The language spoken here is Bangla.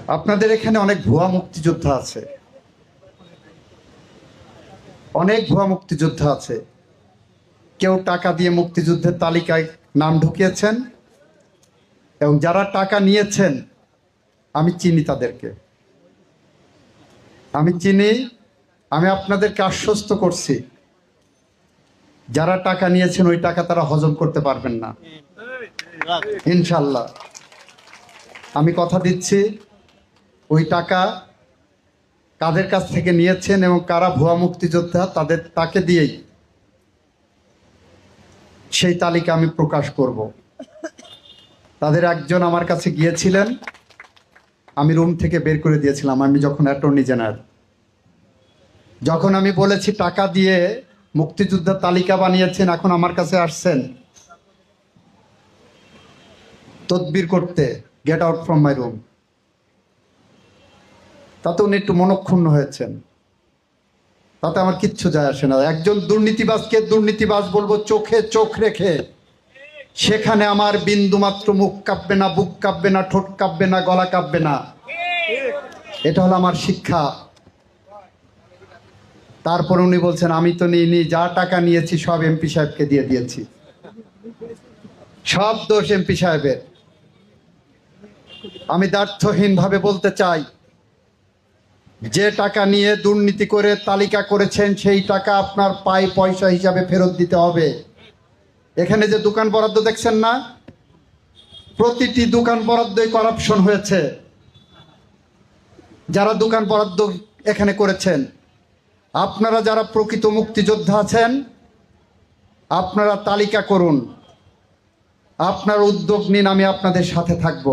আপনাদের এখানে অনেক ভুয়া মুক্তিযোদ্ধা আছে, অনেক ভুয়া মুক্তিযোদ্ধা আছে। কেউ টাকা দিয়ে মুক্তিযুদ্ধের তালিকায় নাম ঢুকিয়েছেন, এবং যারা টাকা নিয়েছেন আমি চিনি তাদেরকে, আমি চিনি। আমি আপনাদেরকে আশ্বস্ত করছি, যারা টাকা নিয়েছেন ওই টাকা তারা হজম করতে পারবেন না ইনশাল্লাহ। আমি কথা দিচ্ছি, ওই টাকা কাদের কাছ থেকে নিয়েছেন এবং কারা ভুয়া মুক্তিযোদ্ধা তাকে দিয়েই সেই তালিকা আমি প্রকাশ করব। তাদের একজন আমার কাছে গিয়েছিলেন, আমি রুম থেকে বের করে দিয়েছিলাম। আমি যখন অ্যাটর্নি জেনারেল, যখন আমি বলেছি টাকা দিয়ে মুক্তিযোদ্ধার তালিকা বানিয়েছেন, এখন আমার কাছে আসছেন তদবির করতে, get out from my room, তাতে উনি একটু মনক্ষুণ্ণ হয়েছেন। তাতে আমার কিচ্ছু যায় আসে না। একজন দুর্নীতিবাজকে দুর্নীতিবাজ বলবো চোখে চোখ রেখে, সেখানে আমার বিন্দুমাত্র মুখ কাঁপবে না, বুক কাঁপবে না, ঠোঁট কাঁপবে না, গলা কাঁপবে না। এটা হলো আমার শিক্ষা। তারপর উনি বলছেন আমি তো নিইনি, যা টাকা নিয়েছি সব এমপি সাহেবকে দিয়ে দিয়েছি, সব দোষ এমপি সাহেবের। আমি দ্ব্যর্থহীনভাবে বলতে চাই, যে টাকা নিয়ে দুর্নীতি করে তালিকা করেছেন সেই টাকা আপনার পাই পয়সা হিসাবে ফেরত দিতে হবে। এখানে যে দোকান বরাদ্দ দেখছেন না, প্রতিটি দোকান বরাদ্দই করাপশন হয়েছে। যারা দোকান বরাদ্দ এখানে করেছেন, আপনারা যারা প্রকৃত মুক্তিযোদ্ধা আছেন, আপনারা তালিকা করুন, আপনার উদ্যোগ নিন, আমি আপনাদের সাথে থাকব।